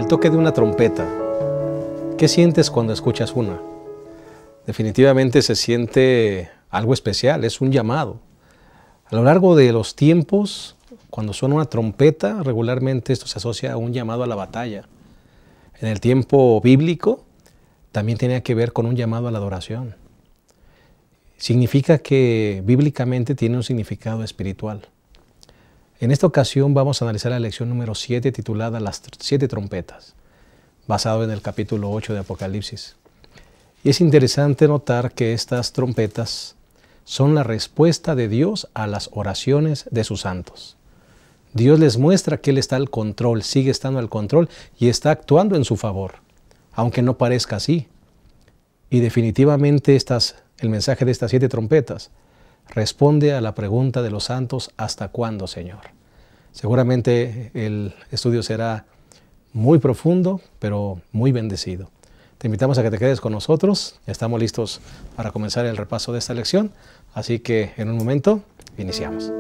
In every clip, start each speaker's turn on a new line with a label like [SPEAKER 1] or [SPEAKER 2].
[SPEAKER 1] toque de una trompeta. ¿Qué sientes cuando escuchas una? Definitivamente se siente algo especial, es un llamado. A lo largo de los tiempos, cuando suena una trompeta, regularmente esto se asocia a un llamado a la batalla. En el tiempo bíblico, también tenía que ver con un llamado a la adoración. Significa que bíblicamente tiene un significado espiritual. En esta ocasión vamos a analizar la lección número 7 titulada Las 7 trompetas, basado en el capítulo 8 de Apocalipsis. Y es interesante notar que estas trompetas son la respuesta de Dios a las oraciones de sus santos. Dios les muestra que Él está al control, sigue estando al control y está actuando en su favor, aunque no parezca así. Y definitivamente el mensaje de estas 7 trompetas responde a la pregunta de los santos: ¿hasta cuándo, Señor? Seguramente el estudio será muy profundo, pero muy bendecido. Te invitamos a que te quedes con nosotros. Ya estamos listos para comenzar el repaso de esta lección, así que en un momento iniciamos.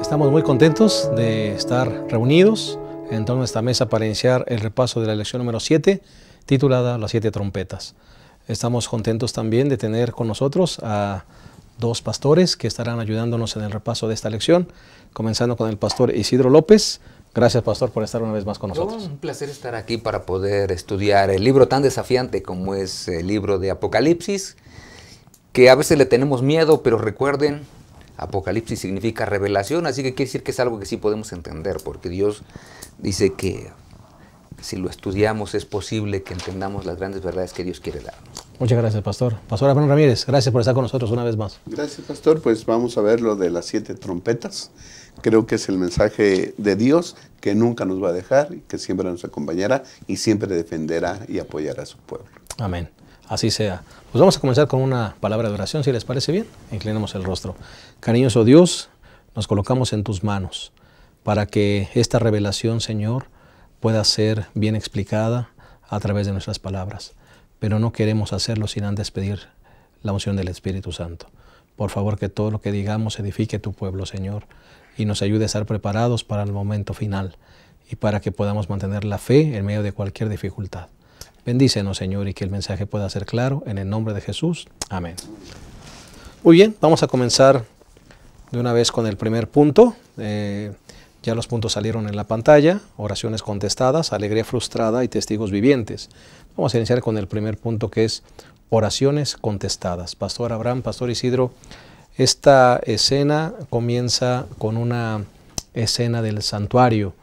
[SPEAKER 1] Estamos muy contentos de estar reunidos en torno a esta mesa para iniciar el repaso de la lección número 7, titulada Las 7 trompetas. Estamos contentos también de tener con nosotros a 2 pastores que estarán ayudándonos en el repaso de esta lección, comenzando con el pastor Isidro López. Gracias, pastor, por estar una vez más con nosotros.
[SPEAKER 2] Un placer estar aquí para poder estudiar el libro tan desafiante como es el libro de Apocalipsis, que a veces le tenemos miedo, pero recuerden, Apocalipsis significa revelación, así que quiere decir que es algo que sí podemos entender, porque Dios dice que si lo estudiamos es posible que entendamos las grandes verdades que Dios quiere darnos.
[SPEAKER 1] Muchas gracias, pastor. Pastor Abraham Ramírez, gracias por estar con nosotros una vez más.
[SPEAKER 3] Gracias, pastor. Pues vamos a ver lo de las 7 trompetas. Creo que es el mensaje de Dios que nunca nos va a dejar, que siempre nos acompañará y siempre defenderá y apoyará a su pueblo.
[SPEAKER 1] Amén. Así sea. Pues vamos a comenzar con una palabra de oración, si les parece bien. Inclinemos el rostro. Cariñoso Dios, nos colocamos en tus manos para que esta revelación, Señor, pueda ser bien explicada a través de nuestras palabras. Pero no queremos hacerlo sin antes pedir la unción del Espíritu Santo. Por favor, que todo lo que digamos edifique tu pueblo, Señor, y nos ayude a estar preparados para el momento final y para que podamos mantener la fe en medio de cualquier dificultad. Bendícenos, Señor, y que el mensaje pueda ser claro, en el nombre de Jesús. Amén. Muy bien, vamos a comenzar de una vez con el primer punto. Ya los puntos salieron en la pantalla: oraciones contestadas, alegría frustrada y testigos vivientes. Vamos a iniciar con el primer punto, que es oraciones contestadas. Pastor Abraham, pastor Isidro, esta escena comienza con una escena del santuario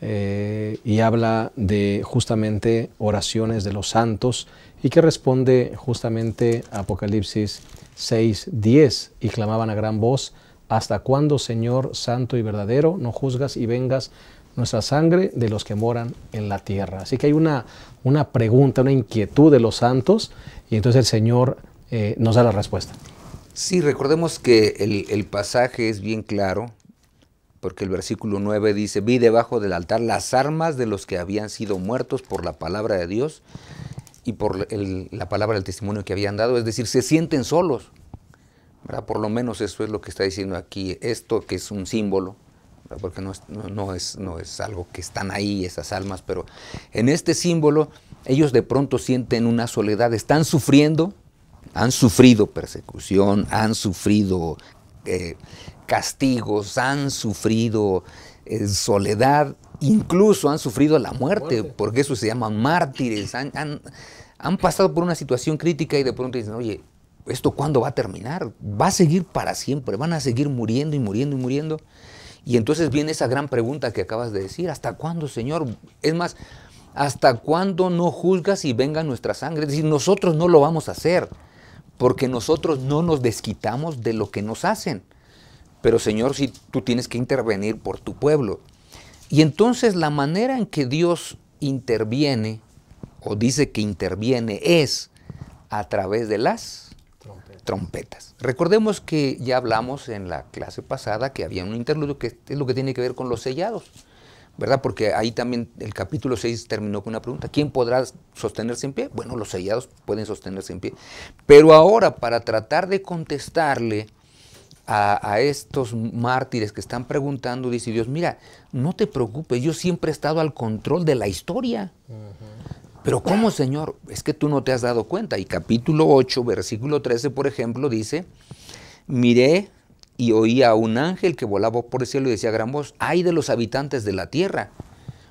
[SPEAKER 1] y habla de justamente oraciones de los santos y que responde justamente a Apocalipsis 6:10, y clamaban a gran voz: ¿hasta cuándo, Señor santo y verdadero, no juzgas y vengas nuestra sangre de los que moran en la tierra? Así que hay una pregunta, una inquietud de los santos, y entonces el Señor nos da la respuesta.
[SPEAKER 2] Sí, recordemos que el pasaje es bien claro, porque el versículo 9 dice: vi debajo del altar las armas de los que habían sido muertos por la palabra de Dios y por la palabra del testimonio que habían dado. Es decir, se sienten solos, ¿verdad? Por lo menos eso es lo que está diciendo aquí. Esto que es un símbolo, ¿verdad? Porque no es algo que están ahí esas almas, pero en este símbolo ellos de pronto sienten una soledad. Están sufriendo, han sufrido persecución, han sufrido castigos, han sufrido soledad, incluso han sufrido la muerte, porque eso se llaman mártires. Han pasado por una situación crítica y de pronto dicen: oye, ¿esto cuándo va a terminar? Va a seguir para siempre, van a seguir muriendo y muriendo y muriendo. Y entonces viene esa gran pregunta que acabas de decir: ¿hasta cuándo, Señor? Es más, ¿hasta cuándo no juzgas y venga nuestra sangre? Es decir, nosotros no lo vamos a hacer, porque nosotros no nos desquitamos de lo que nos hacen. Pero, Señor, si tú tienes que intervenir por tu pueblo. Y entonces la manera en que Dios interviene, o dice que interviene, es a través de las trompetas. Recordemos que ya hablamos en la clase pasada que había un interludio que es lo que tiene que ver con los sellados. ¿verdad? Porque ahí también el capítulo 6 terminó con una pregunta. ¿Quién podrá sostenerse en pie? Bueno, los sellados pueden sostenerse en pie. Pero ahora, para tratar de contestarle a estos mártires que están preguntando, dice Dios, mira, no te preocupes, yo siempre he estado al control de la historia. Pero ¿cómo, Señor? Es que tú no te has dado cuenta. Y capítulo 8, versículo 13, por ejemplo, dice, miré y oí a un ángel que volaba por el cielo y decía a gran voz, ¡ay de los habitantes de la tierra!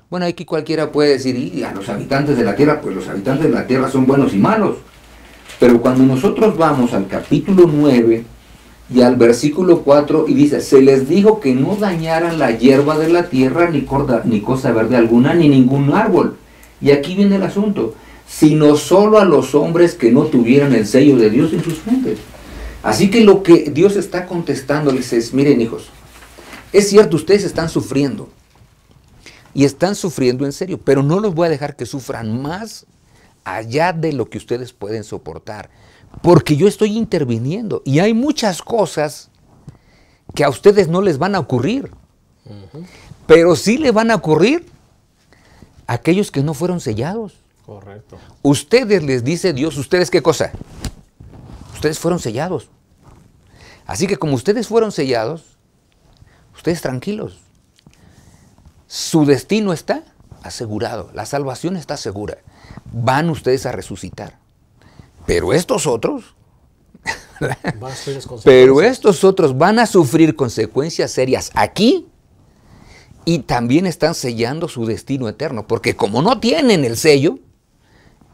[SPEAKER 2] Bueno, aquí cualquiera puede decir, y a los habitantes de la tierra, pues los habitantes de la tierra son buenos y malos. Pero cuando nosotros vamos al capítulo 9 y al versículo 4, y dice, se les dijo que no dañaran la hierba de la tierra, ni cosa verde alguna, ni ningún árbol. Y aquí viene el asunto, sino solo a los hombres que no tuvieran el sello de Dios en sus frentes. Así que lo que Dios está contestándoles es, miren hijos, es cierto, ustedes están sufriendo, y están sufriendo en serio, pero no los voy a dejar que sufran más allá de lo que ustedes pueden soportar, porque yo estoy interviniendo, y hay muchas cosas que a ustedes no les van a ocurrir, pero sí le van a ocurrir a aquellos que no fueron sellados.
[SPEAKER 1] Correcto.
[SPEAKER 2] Ustedes, les dice Dios, ¿ustedes qué cosa? Ustedes fueron sellados. Así que como ustedes fueron sellados, ustedes tranquilos. Su destino está asegurado, la salvación está segura. Van ustedes a resucitar. Pero estos otros, van a sufrir consecuencias serias aquí y también están sellando su destino eterno. Porque como no tienen el sello,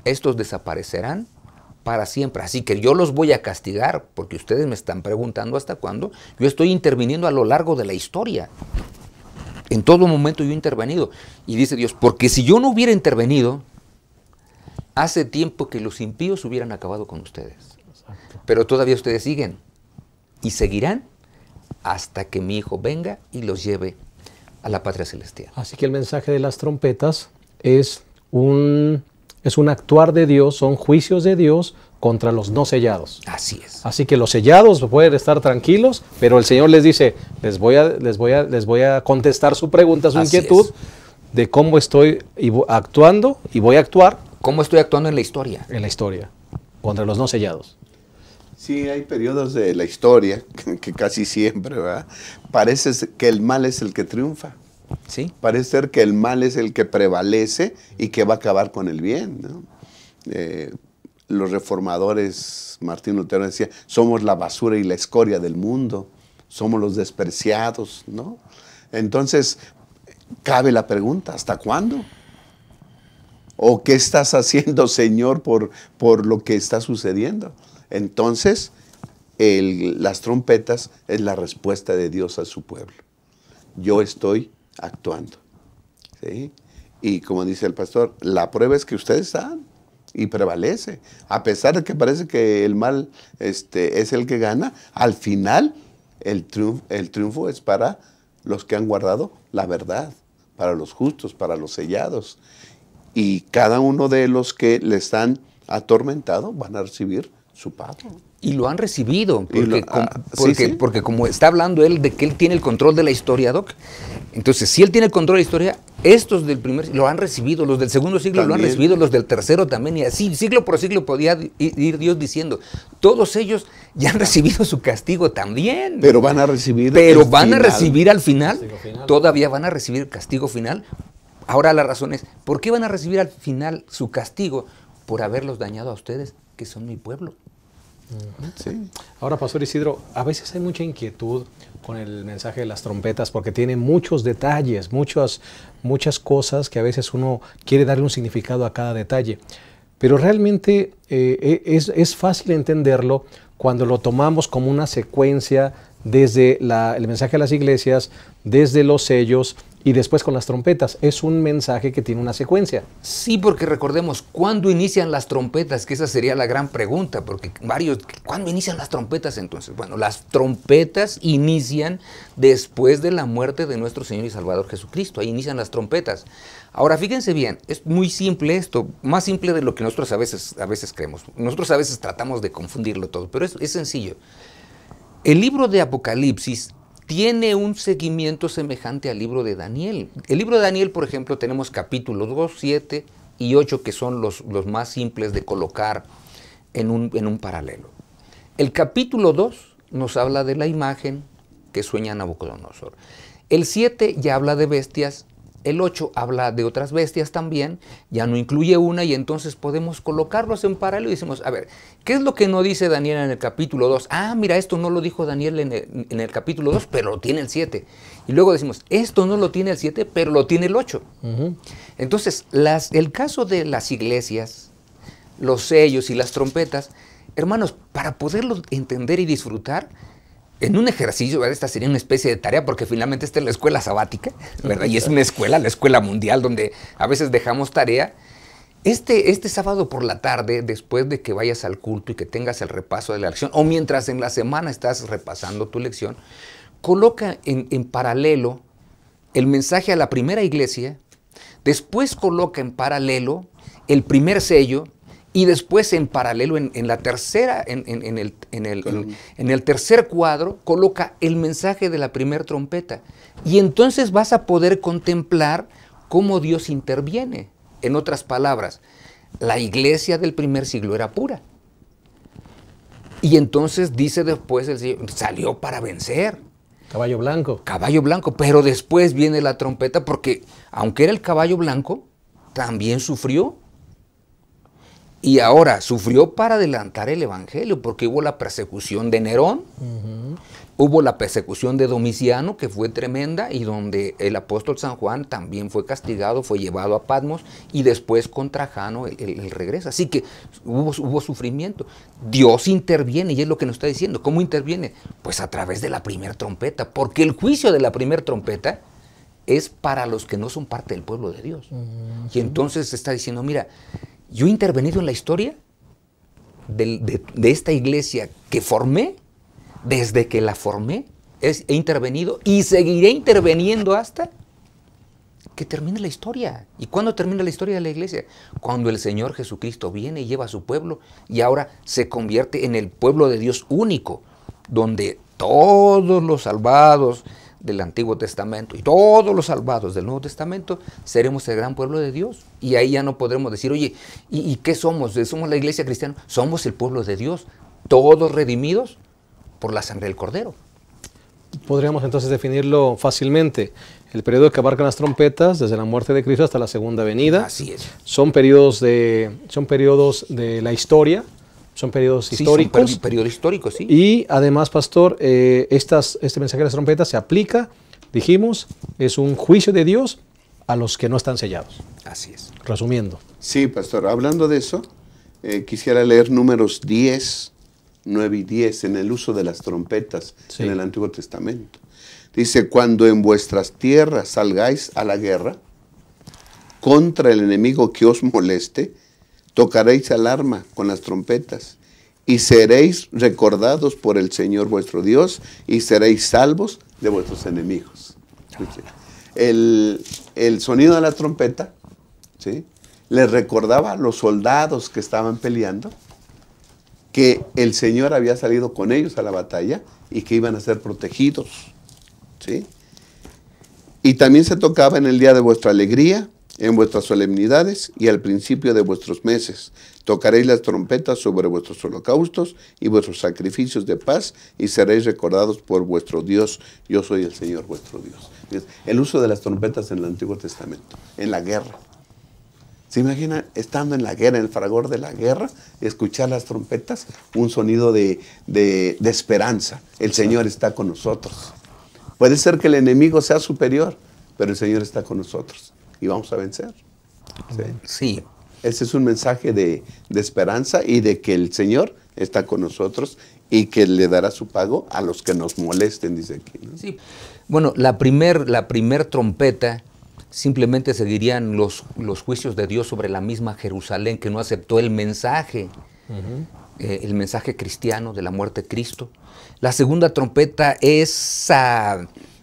[SPEAKER 2] estos desaparecerán para siempre. Así que yo los voy a castigar, porque ustedes me están preguntando hasta cuándo. Yo estoy interviniendo a lo largo de la historia. En todo momento yo he intervenido. Y dice Dios, porque si yo no hubiera intervenido, hace tiempo que los impíos hubieran acabado con ustedes. Exacto. Pero todavía ustedes siguen. Y seguirán hasta que mi Hijo venga y los lleve a la patria celestial.
[SPEAKER 1] Así que el mensaje de las trompetas es un actuar de Dios, son juicios de Dios contra los no sellados.
[SPEAKER 2] Así es.
[SPEAKER 1] Así que los sellados pueden estar tranquilos, pero el Señor les dice, les voy a contestar su pregunta, su inquietud de cómo estoy actuando y voy a actuar.
[SPEAKER 2] ¿Cómo estoy actuando en la historia?
[SPEAKER 1] En la historia, contra los no sellados.
[SPEAKER 3] Sí, hay periodos de la historia que casi siempre, ¿verdad? Parece que el mal es el que triunfa.
[SPEAKER 2] ¿Sí?
[SPEAKER 3] Parece ser que el mal es el que prevalece y que va a acabar con el bien, ¿no? Los reformadores, Martín Lutero decía, somos la basura y la escoria del mundo, somos los despreciados, ¿no? Entonces, cabe la pregunta, ¿hasta cuándo? ¿O qué estás haciendo, Señor, por lo que está sucediendo? Entonces, las trompetas es la respuesta de Dios a su pueblo. Yo estoy actuando, ¿sí? Y como dice el pastor, la prueba es que ustedes están y prevalece. A pesar de que parece que el mal es el que gana, al final el triunfo es para los que han guardado la verdad, para los justos, para los sellados. Y cada uno de los que le están atormentados van a recibir su pago.
[SPEAKER 2] Y lo han recibido, porque como está hablando él de que él tiene el control de la historia, Doc, entonces si él tiene el control de la historia, estos del primer siglo lo han recibido, los del segundo siglo también lo han recibido, los del tercero también, y así siglo por siglo podía ir Dios diciendo, todos ellos ya han recibido su castigo también.
[SPEAKER 3] Pero van a recibir
[SPEAKER 2] al final, todavía van a recibir el castigo final. Ahora la razón es, ¿por qué van a recibir al final su castigo? Por haberlos dañado a ustedes, que son mi pueblo.
[SPEAKER 1] Sí. Ahora, Pastor Isidro, a veces hay mucha inquietud con el mensaje de las trompetas porque tiene muchos detalles, muchas cosas que a veces uno quiere darle un significado a cada detalle. Pero realmente es fácil entenderlo cuando lo tomamos como una secuencia desde el mensaje a las iglesias, desde los sellos y después con las trompetas. Es un mensaje que tiene una secuencia.
[SPEAKER 2] Sí, porque recordemos, ¿cuándo inician las trompetas? Que esa sería la gran pregunta, porque ¿cuándo inician las trompetas entonces? Bueno, las trompetas inician después de la muerte de nuestro Señor y Salvador Jesucristo. Ahí inician las trompetas. Ahora, fíjense bien, es muy simple esto, más simple de lo que nosotros a veces creemos. Nosotros a veces tratamos de confundirlo todo, pero es sencillo. El libro de Apocalipsis tiene un seguimiento semejante al libro de Daniel. El libro de Daniel, por ejemplo, tenemos capítulos 2, 7 y 8, que son los más simples de colocar en un paralelo. El capítulo 2 nos habla de la imagen que sueña Nabucodonosor. El 7 ya habla de bestias. El 8 habla de otras bestias también, ya no incluye una, y entonces podemos colocarlos en paralelo y decimos, a ver, ¿qué es lo que no dice Daniel en el capítulo 2? Ah, mira, esto no lo dijo Daniel en el capítulo 2, pero lo tiene el 7. Y luego decimos, esto no lo tiene el 7, pero lo tiene el 8. Entonces, el caso de las iglesias, los sellos y las trompetas, hermanos, para poderlos entender y disfrutar, en un ejercicio, ¿verdad? Esta sería una especie de tarea, porque finalmente esta es la escuela sabática, ¿verdad? Y es una escuela, la escuela mundial, donde a veces dejamos tarea. Este sábado por la tarde, después de que vayas al culto y que tengas el repaso de la lección, o mientras en la semana estás repasando tu lección, coloca en paralelo el mensaje a la primera iglesia, después coloca en paralelo el primer sello, y después en paralelo, en el tercer cuadro, coloca el mensaje de la primera trompeta. Y entonces vas a poder contemplar cómo Dios interviene. En otras palabras, la iglesia del primer siglo era pura. Y entonces dice después el Señor, salió para vencer.
[SPEAKER 1] Caballo blanco.
[SPEAKER 2] Caballo blanco, pero después viene la trompeta, porque aunque era el caballo blanco, también sufrió. Y ahora sufrió para adelantar el evangelio, porque hubo la persecución de Nerón, hubo la persecución de Domiciano, que fue tremenda, y donde el apóstol San Juan también fue castigado, fue llevado a Patmos, y después con Trajano él regresa. Así que hubo sufrimiento. Dios interviene, y es lo que nos está diciendo. ¿Cómo interviene? Pues a través de la primera trompeta, porque el juicio de la primera trompeta es para los que no son parte del pueblo de Dios. Y entonces está diciendo, mira, yo he intervenido en la historia de esta iglesia que formé, desde que la formé, he intervenido y seguiré interviniendo hasta que termine la historia. ¿Y cuándo termina la historia de la iglesia? Cuando el Señor Jesucristo viene y lleva a su pueblo y ahora se convierte en el pueblo de Dios único, donde todos los salvados del Antiguo Testamento y todos los salvados del Nuevo Testamento seremos el gran pueblo de Dios. Y ahí ya no podremos decir, oye, ¿y qué somos? ¿Somos la iglesia cristiana? Somos el pueblo de Dios, todos redimidos por la sangre del Cordero.
[SPEAKER 1] Podríamos entonces definirlo fácilmente. El periodo que abarcan las trompetas, desde la muerte de Cristo hasta la segunda venida.
[SPEAKER 2] Así es.
[SPEAKER 1] Son periodos de la historia. Son periodos históricos.
[SPEAKER 2] Son periodos históricos, sí.
[SPEAKER 1] Y además, pastor, este mensaje de las trompetas se aplica, dijimos, es un juicio de Dios a los que no están sellados.
[SPEAKER 2] Así es.
[SPEAKER 1] Resumiendo.
[SPEAKER 3] Sí, pastor. Hablando de eso, quisiera leer Números 10, 9 y 10 en el uso de las trompetas en el Antiguo Testamento. Dice, cuando en vuestras tierras salgáis a la guerra contra el enemigo que os moleste, tocaréis alarma con las trompetas y seréis recordados por el Señor vuestro Dios y seréis salvos de vuestros enemigos. El sonido de la trompeta, ¿sí?, les recordaba a los soldados que estaban peleando que el Señor había salido con ellos a la batalla y que iban a ser protegidos, ¿sí? Y también se tocaba en el día de vuestra alegría, en vuestras solemnidades y al principio de vuestros meses. Tocaréis las trompetas sobre vuestros holocaustos y vuestros sacrificios de paz y seréis recordados por vuestro Dios. Yo soy el Señor vuestro Dios. El uso de las trompetas en el Antiguo Testamento, en la guerra. ¿Se imaginan estando en la guerra, en el fragor de la guerra, escuchar las trompetas? Un sonido de esperanza. El Señor está con nosotros. Puede ser que el enemigo sea superior, pero el Señor está con nosotros. Y vamos a vencer.
[SPEAKER 2] Sí.
[SPEAKER 3] Ese es un mensaje de esperanza y de que el Señor está con nosotros y que le dará su pago a los que nos molesten, dice aquí, ¿no?
[SPEAKER 2] Sí. Bueno, la primer trompeta simplemente seguirían los juicios de Dios sobre la misma Jerusalén que no aceptó el mensaje cristiano de la muerte de Cristo. La segunda trompeta es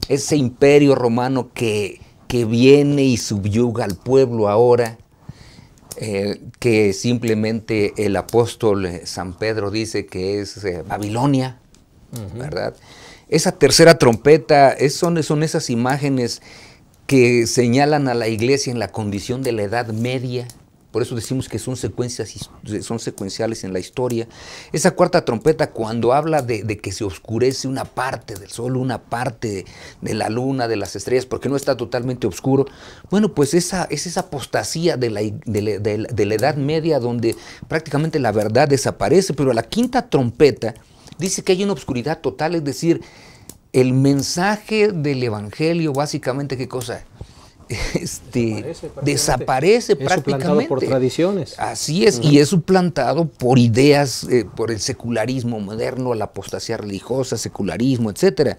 [SPEAKER 2] ese imperio romano que viene y subyuga al pueblo ahora, que simplemente el apóstol San Pedro dice que es Babilonia, ¿verdad? Esa tercera trompeta son esas imágenes que señalan a la iglesia en la condición de la Edad Media. Por eso decimos que son secuenciales en la historia. Esa cuarta trompeta, cuando habla de que se oscurece una parte del sol, una parte de la luna, de las estrellas, porque no está totalmente oscuro, bueno, pues es esa apostasía de la Edad Media, donde prácticamente la verdad desaparece. Pero a la quinta trompeta dice que hay una oscuridad total, es decir, el mensaje del Evangelio, básicamente, ¿qué cosa? Desaparece prácticamente.
[SPEAKER 1] Es suplantado por tradiciones.
[SPEAKER 2] Así es, y es suplantado por ideas, por el secularismo moderno, la apostasía religiosa, secularismo, etc.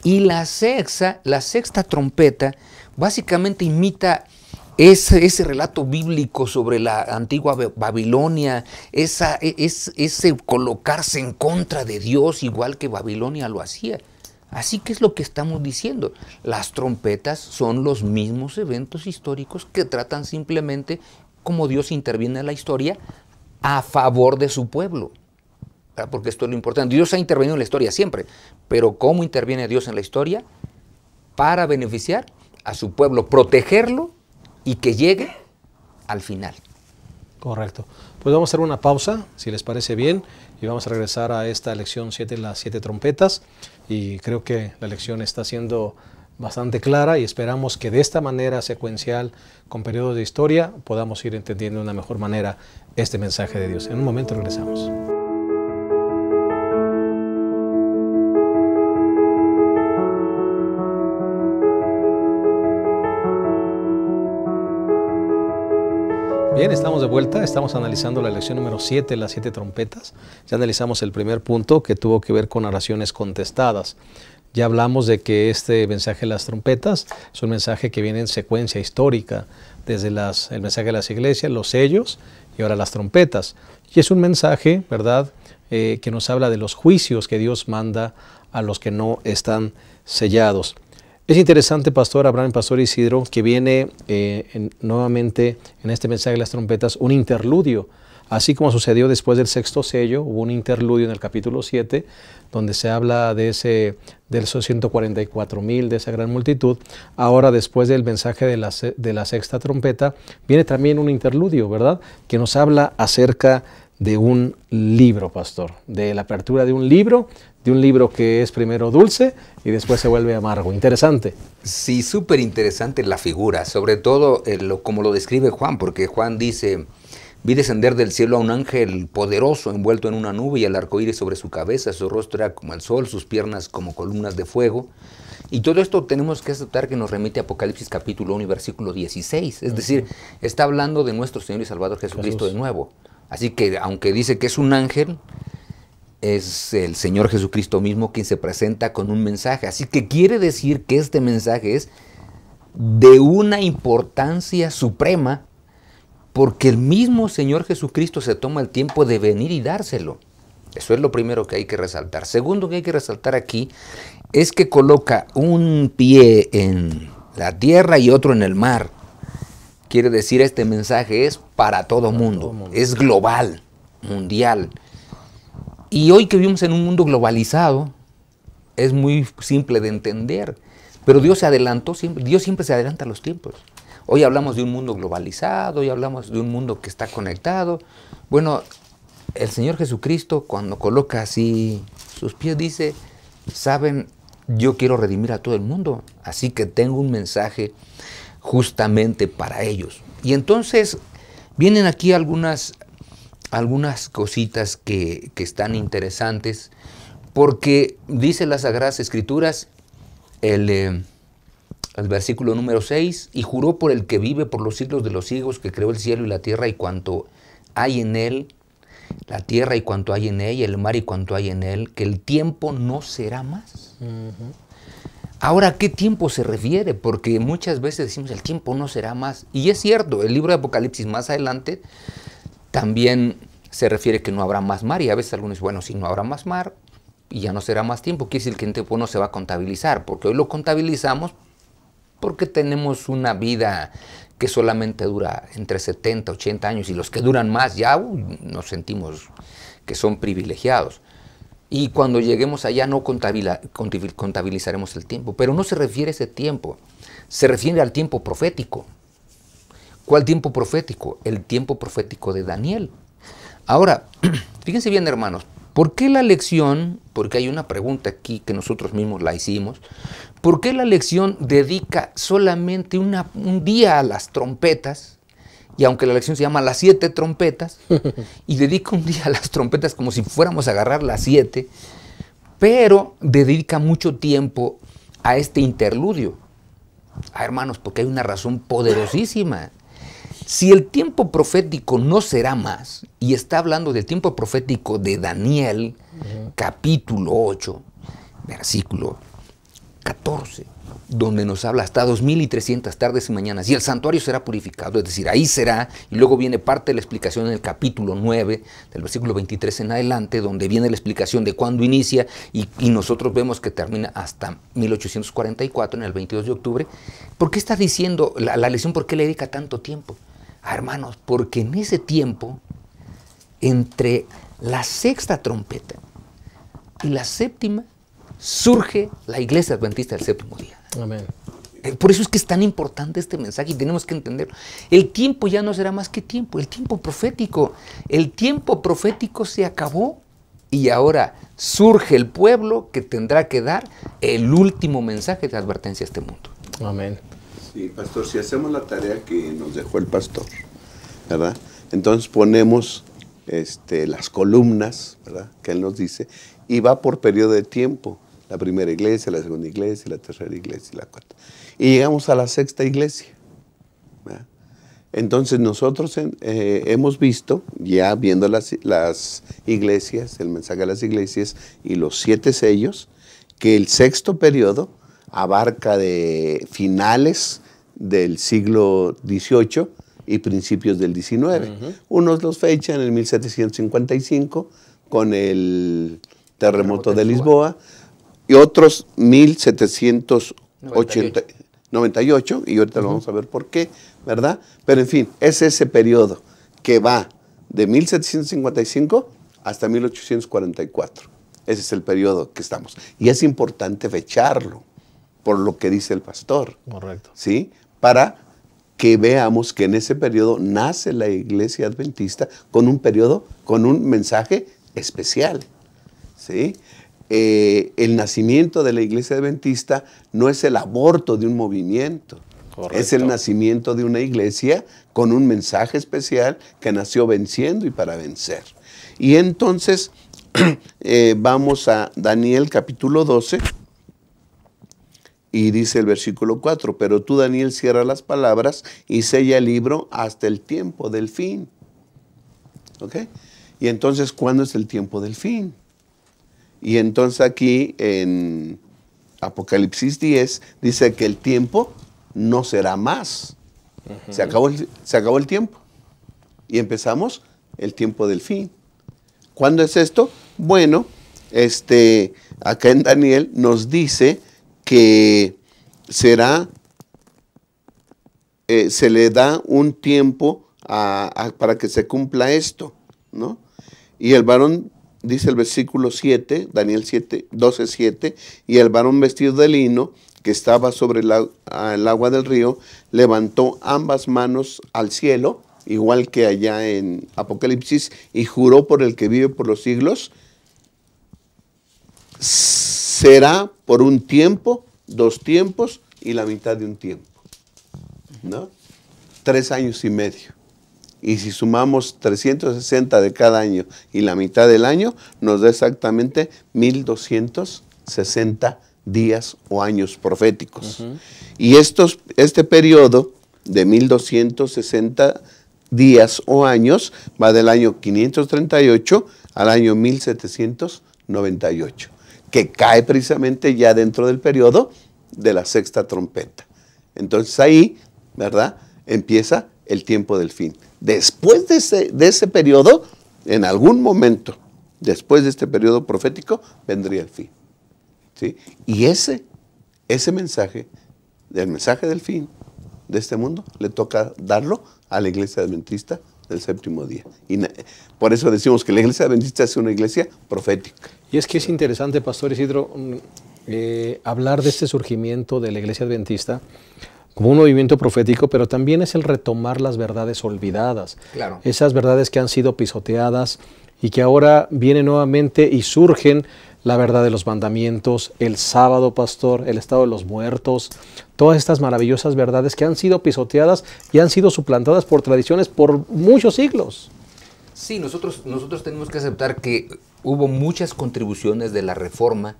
[SPEAKER 2] Y la sexta trompeta básicamente imita ese relato bíblico sobre la antigua Babilonia, ese colocarse en contra de Dios, igual que Babilonia lo hacía. Así que es lo que estamos diciendo. Las trompetas son los mismos eventos históricos que tratan simplemente cómo Dios interviene en la historia a favor de su pueblo. Porque esto es lo importante. Dios ha intervenido en la historia siempre, pero ¿cómo interviene Dios en la historia? Para beneficiar a su pueblo, protegerlo y que llegue al final.
[SPEAKER 1] Correcto. Pues vamos a hacer una pausa, si les parece bien, y vamos a regresar a esta lección 7, las 7 trompetas. Y creo que la lección está siendo bastante clara y esperamos que de esta manera secuencial, con periodos de historia, podamos ir entendiendo de una mejor manera este mensaje de Dios. En un momento regresamos. Bien, estamos de vuelta, estamos analizando la lección número 7, las 7 trompetas. Ya analizamos el primer punto que tuvo que ver con oraciones contestadas. Ya hablamos de que este mensaje de las trompetas es un mensaje que viene en secuencia histórica, desde el mensaje de las iglesias, los sellos y ahora las trompetas. Y es un mensaje, ¿verdad?, que nos habla de los juicios que Dios manda a los que no están sellados. Es interesante, Pastor Abraham, Pastor Isidro, que viene nuevamente en este mensaje de las trompetas un interludio. Así como sucedió después del sexto sello, hubo un interludio en el capítulo 7, donde se habla de esos 144,000, de esa gran multitud. Ahora, después del mensaje de la sexta trompeta, viene también un interludio, ¿verdad?, que nos habla acerca de un libro, Pastor, de la apertura de un libro que es primero dulce y después se vuelve amargo. Interesante.
[SPEAKER 2] Sí, súper interesante la figura, sobre todo como lo describe Juan, porque Juan dice: vi descender del cielo a un ángel poderoso envuelto en una nube y el arcoíris sobre su cabeza, su rostro era como el sol, sus piernas como columnas de fuego. Y todo esto tenemos que aceptar que nos remite a Apocalipsis capítulo 1 y versículo 16, es decir, está hablando de nuestro Señor y Salvador Jesucristo de nuevo. Así que aunque dice que es un ángel, es el Señor Jesucristo mismo quien se presenta con un mensaje. Así que quiere decir que este mensaje es de una importancia suprema, porque el mismo Señor Jesucristo se toma el tiempo de venir y dárselo. Eso es lo primero que hay que resaltar. Segundo que hay que resaltar aquí es que coloca un pie en la tierra y otro en el mar. Quiere decir, este mensaje es para todo mundo, es global, mundial. Y hoy que vivimos en un mundo globalizado, es muy simple de entender, pero Dios se adelantó, Dios siempre se adelanta a los tiempos. Hoy hablamos de un mundo globalizado, hoy hablamos de un mundo que está conectado. Bueno, el Señor Jesucristo, cuando coloca así sus pies, dice: saben, yo quiero redimir a todo el mundo, así que tengo un mensaje justamente para ellos. Y entonces vienen aquí algunas cositas que están interesantes, porque dice las Sagradas Escrituras, el versículo número 6, y juró por el que vive por los siglos de los siglos, que creó el cielo y la tierra y cuanto hay en él, la tierra y cuanto hay en ella, el mar y cuanto hay en él, que el tiempo no será más. Ahora, ¿a qué tiempo se refiere? Porque muchas veces decimos el tiempo no será más. Y es cierto, el libro de Apocalipsis más adelante también se refiere que no habrá más mar. Y a veces algunos dicen, bueno, si no habrá más mar y ya no será más tiempo, quiere decir que el tiempo no se va a contabilizar. Porque hoy lo contabilizamos porque tenemos una vida que solamente dura entre 70, 80 años. Y los que duran más ya nos sentimos que son privilegiados. y cuando lleguemos allá no contabilizaremos el tiempo. Pero no se refiere a ese tiempo, se refiere al tiempo profético. ¿Cuál tiempo profético? El tiempo profético de Daniel. Ahora, fíjense bien, hermanos, ¿por qué la lección? Porque hay una pregunta aquí que nosotros mismos la hicimos. ¿Por qué la lección dedica solamente un día a las trompetas? Y aunque la lección se llama las 7 trompetas, y dedica un día a las trompetas como si fuéramos a agarrar las 7, pero dedica mucho tiempo a este interludio. Hermanos, porque hay una razón poderosísima. Si el tiempo profético no será más, y está hablando del tiempo profético de Daniel, capítulo 8, versículo 14, donde nos habla hasta 2300 tardes y mañanas, y el santuario será purificado, es decir, ahí será, y luego viene parte de la explicación en el capítulo 9, del versículo 23 en adelante, donde viene la explicación de cuándo inicia, y nosotros vemos que termina hasta 1844, en el 22 de octubre. ¿Por qué está diciendo la lección? ¿Por qué le dedica tanto tiempo? Hermanos, porque en ese tiempo, entre la 6ª trompeta y la 7ª, surge la Iglesia Adventista del Séptimo Día.
[SPEAKER 1] Amén.
[SPEAKER 2] Por eso es que es tan importante este mensaje y tenemos que entenderlo. El tiempo ya no será más que tiempo, el tiempo profético. El tiempo profético se acabó y ahora surge el pueblo que tendrá que dar el último mensaje de advertencia a este mundo.
[SPEAKER 1] Amén.
[SPEAKER 3] Sí, pastor, si hacemos la tarea que nos dejó el pastor, ¿verdad? Entonces ponemos las columnas, ¿verdad?, que él nos dice, y va por periodo de tiempo. La primera iglesia, la segunda iglesia, la tercera iglesia y la cuarta. Y llegamos a la 6ª iglesia, ¿verdad? Entonces nosotros hemos visto, ya viendo las iglesias, el mensaje de las iglesias y los 7 sellos, que el 6º periodo abarca de finales del siglo XVIII y principios del XIX. Unos los fechan en 1755 con el terremoto de Lisboa y otros 1798, y ahorita lo vamos a ver por qué, ¿verdad? Pero en fin, es ese periodo que va de 1755 hasta 1844. Ese es el periodo que estamos. Y es importante fecharlo por lo que dice el pastor.
[SPEAKER 1] Correcto.
[SPEAKER 3] ¿Sí? Para que veamos que en ese periodo nace la Iglesia Adventista con un mensaje especial. ¿Sí? El nacimiento de la Iglesia Adventista no es el aborto de un movimiento. Correcto. Es el nacimiento de una iglesia con un mensaje especial que nació venciendo y para vencer. Y entonces vamos a Daniel capítulo 12 y dice el versículo 4, pero tú, Daniel, cierra las palabras y sella el libro hasta el tiempo del fin. ¿Ok? Y entonces, ¿cuándo es el tiempo del fin? Y entonces aquí en Apocalipsis 10 dice que el tiempo no será más. Se acabó el tiempo. Y empezamos el tiempo del fin. ¿Cuándo es esto? Bueno, acá en Daniel nos dice que será, se le da un tiempo para que se cumpla esto, ¿no? Y el varón, dice el versículo 7, Daniel 12, 7, y el varón vestido de lino, que estaba sobre el agua del río, levantó ambas manos al cielo, igual que allá en Apocalipsis, y juró por el que vive por los siglos, será por un tiempo, 2 tiempos y la mitad de un tiempo, ¿no? 3 años y medio. Y si sumamos 360 de cada año y la mitad del año, nos da exactamente 1260 días o años proféticos. Y este periodo de 1260 días o años va del año 538 al año 1798, que cae precisamente ya dentro del periodo de la 6ª trompeta. Entonces ahí, ¿verdad?, empieza el tiempo del fin. Después de ese periodo, en algún momento, después de este periodo profético, vendría el fin. ¿Sí? Y ese mensaje, el mensaje del fin de este mundo, le toca darlo a la Iglesia Adventista del Séptimo Día. Y por eso decimos que la Iglesia Adventista es una iglesia profética.
[SPEAKER 1] Y es que es interesante, Pastor Isidro, hablar de este surgimiento de la Iglesia Adventista como un movimiento profético, pero también es el retomar las verdades olvidadas.
[SPEAKER 2] Claro.
[SPEAKER 1] Esas verdades que han sido pisoteadas y que ahora vienen nuevamente y surgen la verdad de los mandamientos, el sábado, pastor, el estado de los muertos, todas estas maravillosas verdades que han sido pisoteadas y han sido suplantadas por tradiciones por muchos siglos.
[SPEAKER 2] Sí, nosotros tenemos que aceptar que hubo muchas contribuciones de la Reforma,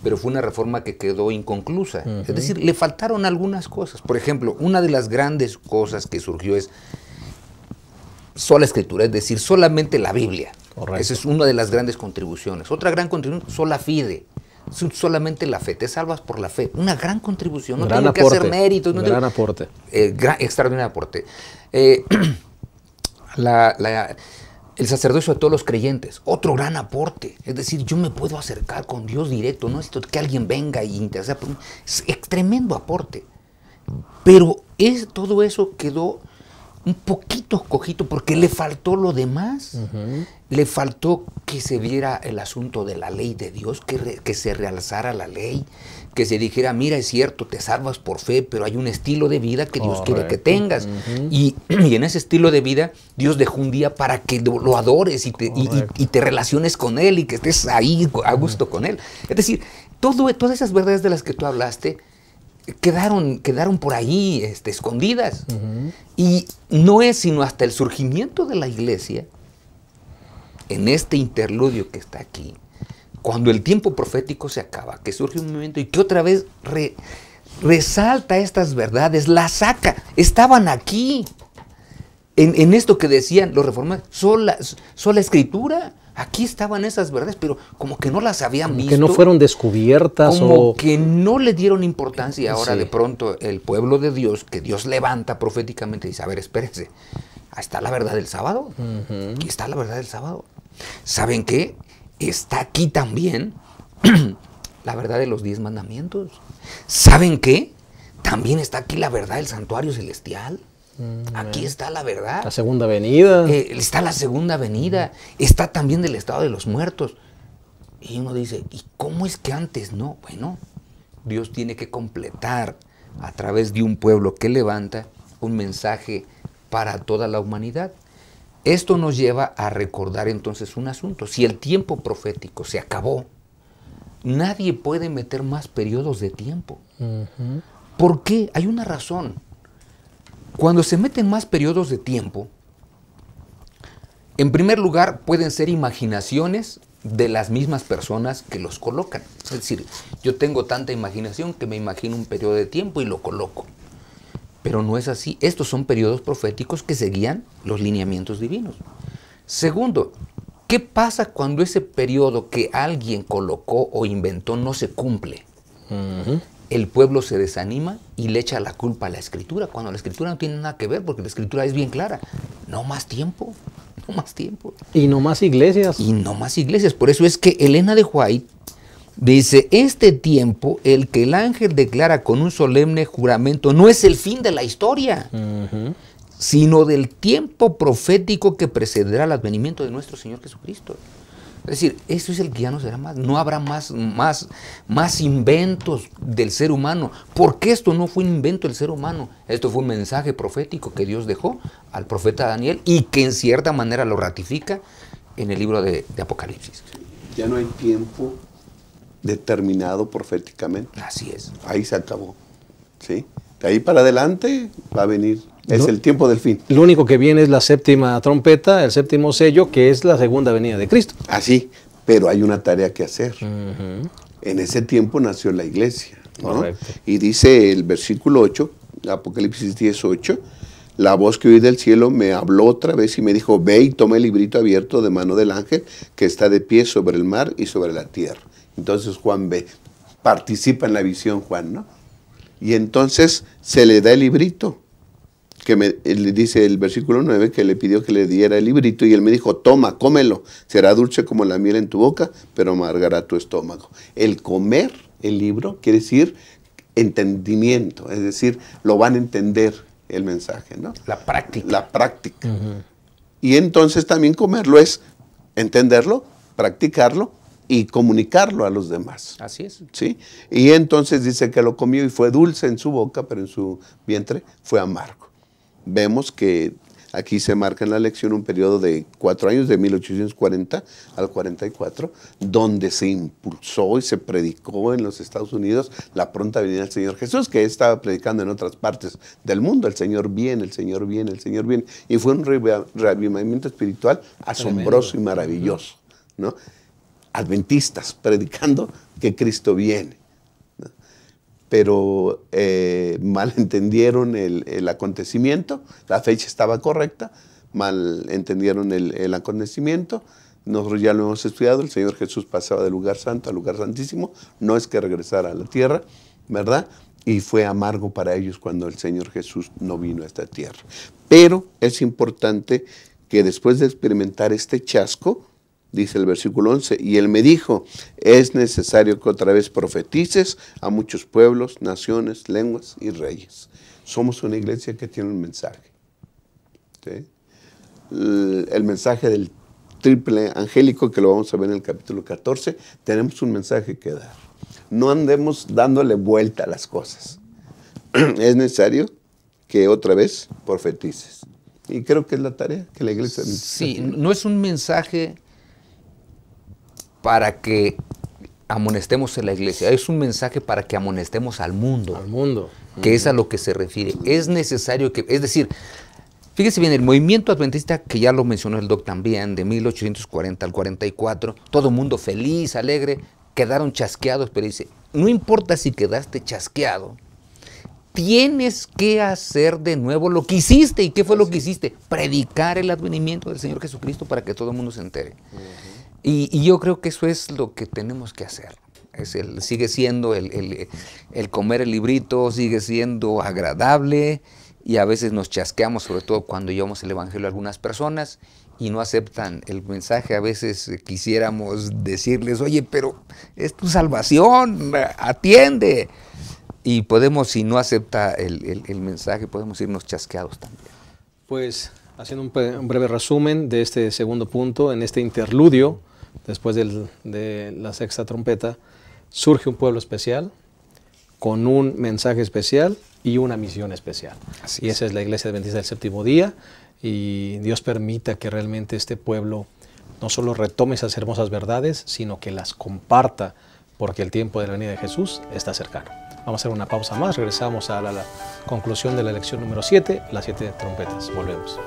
[SPEAKER 2] pero fue una reforma que quedó inconclusa. Es decir, le faltaron algunas cosas. Por ejemplo, una de las grandes cosas que surgió es sola escritura, es decir, solamente la Biblia.
[SPEAKER 1] Correcto.
[SPEAKER 2] Esa es una de las grandes contribuciones. Otra gran contribución, sola fide. Solamente la fe, te salvas por la fe. Una gran contribución, no tengo que hacer méritos. No
[SPEAKER 1] gran aporte.
[SPEAKER 2] Extraordinario aporte. El sacerdocio de todos los creyentes, otro gran aporte. Es decir, yo me puedo acercar con Dios directo, no necesito que alguien venga y interceda por mí. Es tremendo aporte. Pero todo eso quedó un poquito cojito porque le faltó lo demás. Le faltó que se viera el asunto de la ley de Dios, que se realzara la ley, que se dijera, mira, es cierto, te salvas por fe, pero hay un estilo de vida que Dios quiere que tengas. Y en ese estilo de vida, Dios dejó un día para que lo adores y te relaciones con Él y que estés ahí a gusto con Él. Es decir, todas esas verdades de las que tú hablaste quedaron por ahí escondidas. Y no es sino hasta el surgimiento de la iglesia, en este interludio que está aquí, cuando el tiempo profético se acaba, que surge un momento y que otra vez resalta estas verdades, las saca, estaban aquí, en esto que decían los reformadores, sola escritura, aquí estaban esas verdades, pero como que no las habían visto.
[SPEAKER 1] Que no fueron descubiertas.
[SPEAKER 2] Como que no le dieron importancia y ahora de pronto el pueblo de Dios, que Dios levanta proféticamente y dice, a ver, espérense, ahí está la verdad del sábado, aquí está la verdad del sábado. ¿Saben qué? Está aquí también la verdad de los 10 mandamientos. ¿Saben qué? También está aquí la verdad del santuario celestial. Aquí está la verdad.
[SPEAKER 1] La segunda venida.
[SPEAKER 2] Está la segunda venida. Está también del estado de los muertos. Y uno dice, ¿y cómo es que antes no? Bueno, Dios tiene que completar a través de un pueblo que levanta un mensaje para toda la humanidad. Esto nos lleva a recordar entonces un asunto. Si el tiempo profético se acabó, nadie puede meter más periodos de tiempo. ¿Por qué? Hay una razón. Cuando se meten más periodos de tiempo, en primer lugar pueden ser imaginaciones de las mismas personas que los colocan. Es decir, yo tengo tanta imaginación que me imagino un periodo de tiempo y lo coloco. Pero no es así. Estos son periodos proféticos que seguían los lineamientos divinos. Segundo, ¿qué pasa cuando ese periodo que alguien colocó o inventó no se cumple? El pueblo se desanima y le echa la culpa a la Escritura, cuando la Escritura no tiene nada que ver, porque la Escritura es bien clara. No más tiempo, no más tiempo.
[SPEAKER 1] Y no más iglesias.
[SPEAKER 2] Y no más iglesias. Por eso es que Elena de White dice, este tiempo, el que el ángel declara con un solemne juramento, no es el fin de la historia, sino del tiempo profético que precederá al advenimiento de nuestro Señor Jesucristo. Es decir, eso es el que ya no será más, no habrá más inventos del ser humano, porque esto no fue un invento del ser humano, esto fue un mensaje profético que Dios dejó al profeta Daniel y que en cierta manera lo ratifica en el libro de Apocalipsis.
[SPEAKER 3] Ya no hay tiempo determinado proféticamente.
[SPEAKER 2] Así es.
[SPEAKER 3] Ahí se acabó. ¿Sí? De ahí para adelante va a venir. Es el tiempo del fin.
[SPEAKER 1] Lo único que viene es la séptima trompeta, el séptimo sello, que es la segunda venida de Cristo.
[SPEAKER 3] Así, pero hay una tarea que hacer. En ese tiempo nació la iglesia, ¿no?
[SPEAKER 1] Correcto.
[SPEAKER 3] Y dice el versículo 8, Apocalipsis 10:8, la voz que oí del cielo me habló otra vez y me dijo, ve y toma el librito abierto de mano del ángel que está de pie sobre el mar y sobre la tierra. Entonces Juan ve, participa en la visión Juan, ¿no? Y entonces se le da el librito, que le dice el versículo 9, que le pidió que le diera el librito y él me dijo, toma, cómelo, será dulce como la miel en tu boca, pero amargará tu estómago. El comer el libro quiere decir entendimiento, es decir, lo van a entender el mensaje, ¿no?
[SPEAKER 2] La práctica.
[SPEAKER 3] La práctica. Y entonces también comerlo es entenderlo, practicarlo y comunicarlo a los demás.
[SPEAKER 2] Así es.
[SPEAKER 3] ¿Sí? Y entonces dice que lo comió y fue dulce en su boca, pero en su vientre fue amargo. Vemos que aquí se marca en la lección un periodo de 4 años, de 1840 al 44, donde se impulsó y se predicó en los Estados Unidos la pronta venida del Señor Jesús, que estaba predicando en otras partes del mundo. El Señor viene, el Señor viene, el Señor viene. Y fue un reavivamiento espiritual asombroso y maravilloso, ¿no? Adventistas predicando que Cristo viene, ¿no? Pero mal entendieron el acontecimiento, la fecha estaba correcta, mal entendieron el acontecimiento. Nosotros ya lo hemos estudiado, el Señor Jesús pasaba del lugar santo al lugar santísimo, no es que regresara a la tierra, ¿verdad? Y fue amargo para ellos cuando el Señor Jesús no vino a esta tierra. Pero es importante que después de experimentar este chasco, dice el versículo 11, y él me dijo, es necesario que otra vez profetices a muchos pueblos, naciones, lenguas y reyes. Somos una iglesia que tiene un mensaje, ¿sí? El mensaje del triple angélico, que lo vamos a ver en el capítulo 14, tenemos un mensaje que dar. No andemos dándole vuelta a las cosas. Es necesario que otra vez profetices. Y creo que es la tarea que la iglesia necesita.
[SPEAKER 2] Sí, no es un mensaje para que amonestemos a la iglesia, es un mensaje para que amonestemos al mundo.
[SPEAKER 1] Al mundo.
[SPEAKER 2] Que es a lo que se refiere. Es necesario que, es decir, fíjese bien, el movimiento adventista, que ya lo mencionó el doc también, de 1840 al 44, todo mundo feliz, alegre, quedaron chasqueados, pero dice, no importa si quedaste chasqueado, tienes que hacer de nuevo lo que hiciste. ¿Y qué fue lo que hiciste? Predicar el advenimiento del Señor Jesucristo para que todo el mundo se entere. Y yo creo que eso es lo que tenemos que hacer. Sigue siendo el comer el librito, sigue siendo agradable, y a veces nos chasqueamos, sobre todo cuando llevamos el evangelio a algunas personas y no aceptan el mensaje. A veces quisiéramos decirles, oye, pero es tu salvación, atiende. Y podemos, si no acepta el mensaje, podemos irnos chasqueados también.
[SPEAKER 1] Pues haciendo un breve resumen de este segundo punto, en este interludio, después de la sexta trompeta, surge un pueblo especial, con un mensaje especial y una misión especial.
[SPEAKER 2] Así
[SPEAKER 1] y
[SPEAKER 2] es.
[SPEAKER 1] esa es la Iglesia Adventista del Séptimo Día, y Dios permita que realmente este pueblo no solo retome esas hermosas verdades, sino que las comparta, porque el tiempo de la venida de Jesús está cercano. Vamos a hacer una pausa más, regresamos a la conclusión de la lección número 7, las 7 trompetas. Volvemos.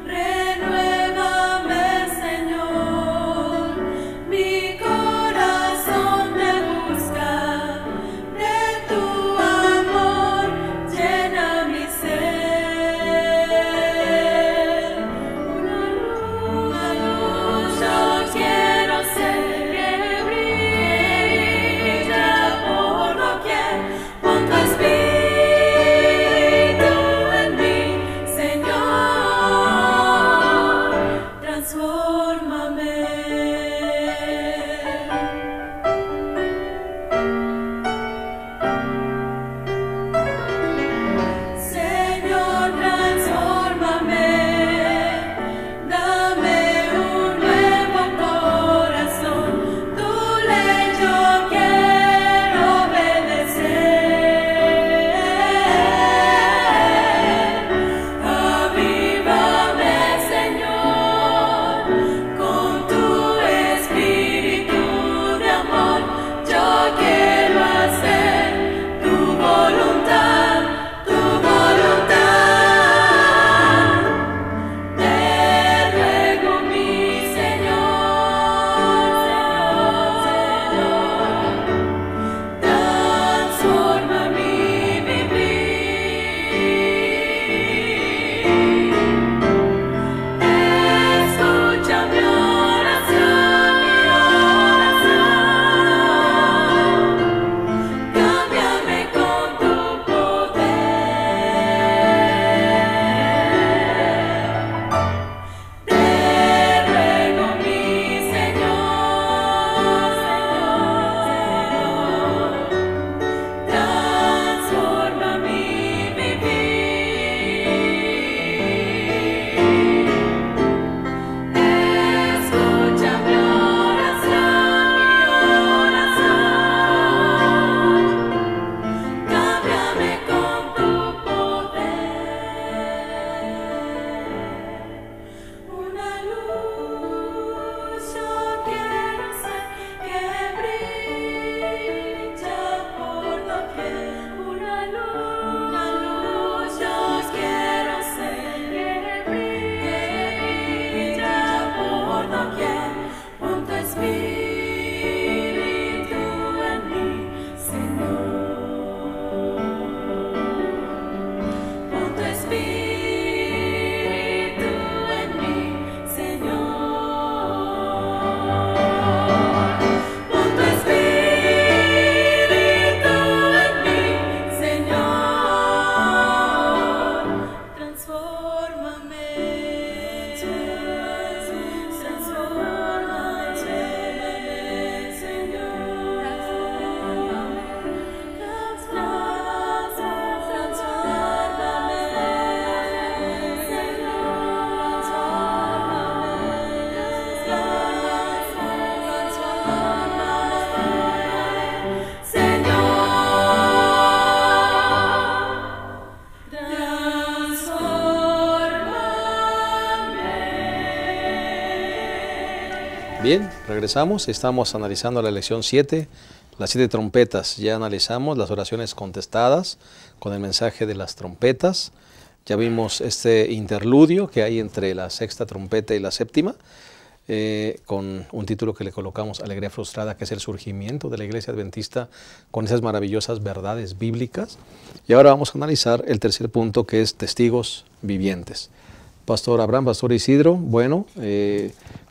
[SPEAKER 4] Renuévame, Señor.
[SPEAKER 1] Bien, regresamos. Estamos analizando la lección 7, las 7 trompetas. Ya analizamos las oraciones contestadas con el mensaje de las trompetas. Ya vimos este interludio que hay entre la sexta trompeta y la séptima, con un título que le colocamos Alegría Frustrada, que es el surgimiento de la Iglesia Adventista con esas maravillosas verdades bíblicas. Y ahora vamos a analizar el tercer punto, que es testigos vivientes. Pastor Abraham, Pastor Isidro, bueno,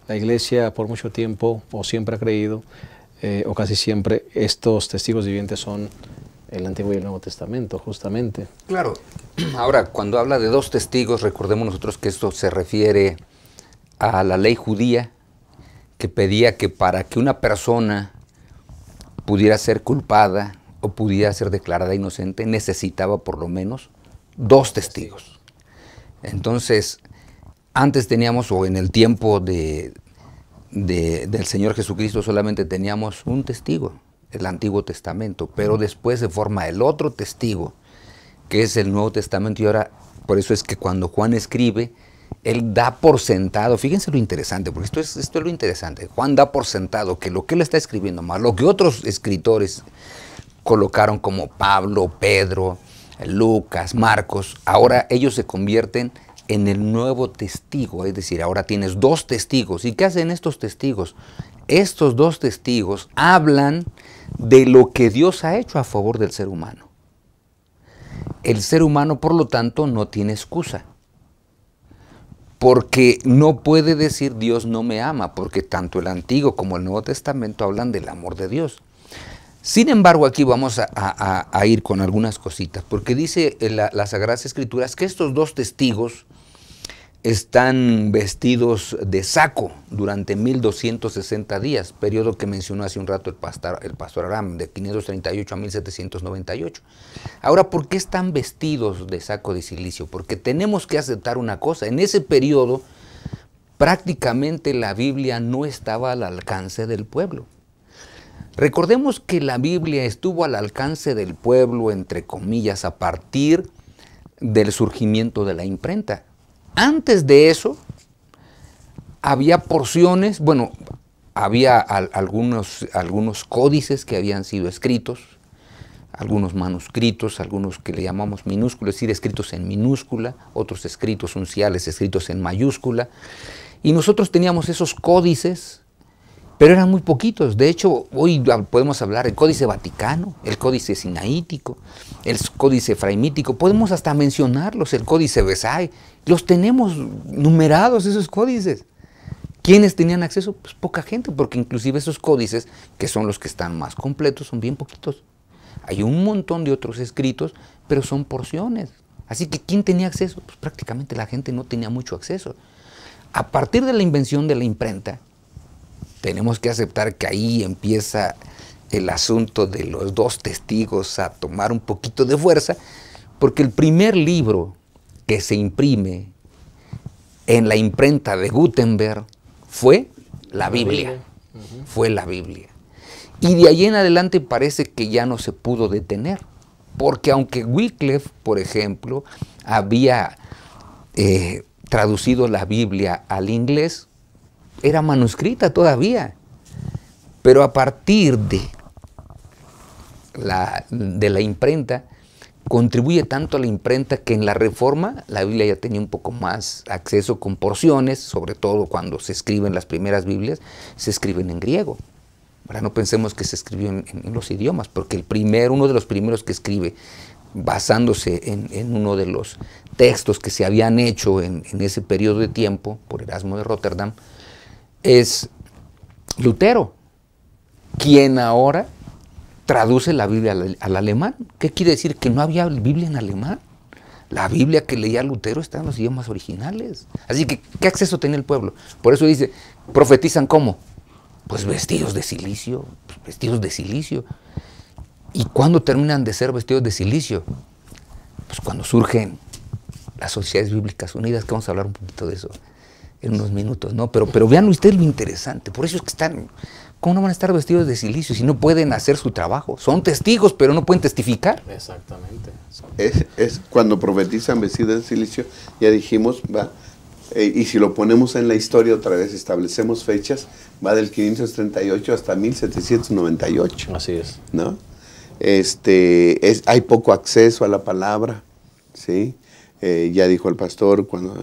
[SPEAKER 1] la Iglesia por mucho tiempo o siempre ha creído, o casi siempre, estos testigos vivientes son el Antiguo y el Nuevo Testamento, justamente.
[SPEAKER 2] Claro. Ahora, cuando habla de dos testigos, recordemos nosotros que esto se refiere a la ley judía, que pedía que para que una persona pudiera ser culpada o pudiera ser declarada inocente, necesitaba por lo menos dos testigos. Entonces, antes teníamos, o en el tiempo del Señor Jesucristo, solamente teníamos un testigo, el Antiguo Testamento, pero después se forma el otro testigo, que es el Nuevo Testamento, y ahora, por eso es que cuando Juan escribe, él da por sentado, fíjense lo interesante, porque esto es lo interesante, Juan da por sentado que lo que él está escribiendo, más lo que otros escritores colocaron como Pablo, Pedro, Lucas, Marcos, ahora ellos se convierten en el nuevo testigo, es decir, ahora tienes dos testigos. ¿Y qué hacen estos testigos? Estos dos testigos hablan de lo que Dios ha hecho a favor del ser humano. El ser humano, por lo tanto, no tiene excusa, porque no puede decir Dios no me ama, porque tanto el Antiguo como el Nuevo Testamento hablan del amor de Dios. Sin embargo, aquí vamos a ir con algunas cositas, porque dice las Sagradas Escrituras que estos dos testigos están vestidos de saco durante 1260 días, periodo que mencionó hace un rato el pastor Abraham, de 538 a 1798. Ahora, ¿por qué están vestidos de saco de silicio? Porque tenemos que aceptar una cosa, en ese periodo prácticamente la Biblia no estaba al alcance del pueblo. Recordemos que la Biblia estuvo al alcance del pueblo, entre comillas, a partir del surgimiento de la imprenta. Antes de eso, había porciones, bueno, había algunos códices que habían sido escritos, algunos manuscritos, algunos que le llamamos minúsculos, es decir, escritos en minúscula, otros escritos unciales, escritos en mayúscula, y nosotros teníamos esos códices, pero eran muy poquitos. De hecho, hoy podemos hablar del Códice Vaticano, el Códice Sinaítico, el Códice Efraimítico, podemos hasta mencionarlos, el Códice Besae, los tenemos numerados esos códices. ¿Quiénes tenían acceso? Pues poca gente, porque inclusive esos códices, que son los que están más completos, son bien poquitos. Hay un montón de otros escritos, pero son porciones. Así que, ¿quién tenía acceso? Pues prácticamente la gente no tenía mucho acceso. A partir de la invención de la imprenta, tenemos que aceptar que ahí empieza el asunto de los dos testigos a tomar un poquito de fuerza, porque el primer libro que se imprime en la imprenta de Gutenberg fue la Biblia. Fue la Biblia. Y de ahí en adelante parece que ya no se pudo detener, porque aunque Wycliffe, por ejemplo, había traducido la Biblia al inglés, era manuscrita todavía, pero a partir de la imprenta, contribuye tanto a la imprenta que en la Reforma la Biblia ya tenía un poco más acceso con porciones, sobre todo cuando se escriben las primeras Biblias, se escriben en griego. Ahora no pensemos que se escribió en los idiomas, porque uno de los primeros que escribe, basándose en uno de los textos que se habían hecho en ese periodo de tiempo por Erasmo de Rotterdam, es Lutero, quien ahora traduce la Biblia al alemán. ¿Qué quiere decir? Que no había Biblia en alemán. La Biblia que leía Lutero está en los idiomas originales. Así que, ¿qué acceso tenía el pueblo? Por eso dice, ¿profetizan cómo? Pues vestidos de silicio, vestidos de silicio. ¿Y cuándo terminan de ser vestidos de silicio? Pues cuando surgen las Sociedades Bíblicas Unidas, que vamos a hablar un poquito de eso en unos minutos, ¿no? Pero vean ustedes lo interesante, por eso es que están, ¿cómo no van a estar vestidos de silicio si no pueden hacer su trabajo? Son testigos, pero no pueden testificar.
[SPEAKER 1] Exactamente.
[SPEAKER 3] Es cuando profetizan vestidos de silicio, ya dijimos, y si lo ponemos en la historia otra vez, establecemos fechas, va del 538 hasta 1798.
[SPEAKER 1] Así es.
[SPEAKER 3] ¿No? Hay poco acceso a la palabra, ¿sí? Ya dijo el pastor, cuando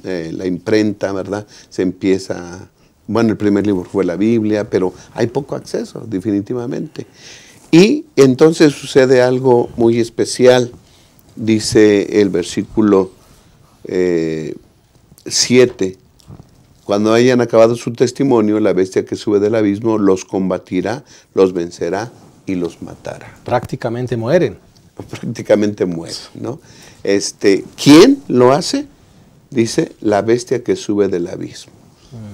[SPEAKER 3] la imprenta, ¿verdad? Se empieza, bueno, el primer libro fue la Biblia, pero hay poco acceso, definitivamente. Y entonces sucede algo muy especial, dice el versículo 7, cuando hayan acabado su testimonio, la bestia que sube del abismo los combatirá, los vencerá y los matará.
[SPEAKER 1] Prácticamente mueren.
[SPEAKER 3] Prácticamente mueren, ¿no? ¿Quién lo hace? Dice, la bestia que sube del abismo.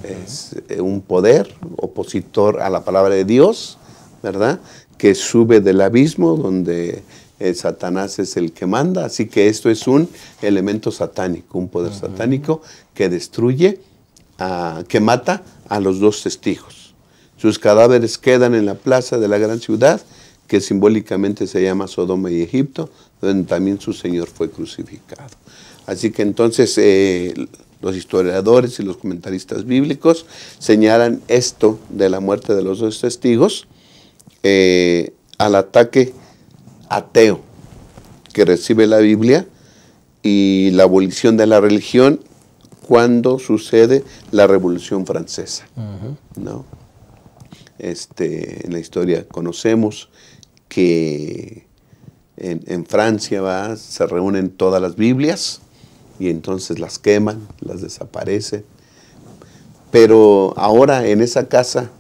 [SPEAKER 3] Es un poder opositor a la palabra de Dios, ¿verdad? Que sube del abismo donde Satanás es el que manda. Así que esto es un elemento satánico, un poder satánico que destruye, que mata a los dos testigos. Sus cadáveres quedan en la plaza de la gran ciudad, que simbólicamente se llama Sodoma y Egipto, donde también su Señor fue crucificado. Así que entonces los historiadores y los comentaristas bíblicos señalan esto de la muerte de los dos testigos al ataque ateo que recibe la Biblia y la abolición de la religión cuando sucede la Revolución Francesa, ¿no? En la historia conocemos que en Francia se reúnen todas las Biblias y entonces las queman, las desaparecen. Pero ahora en esa casa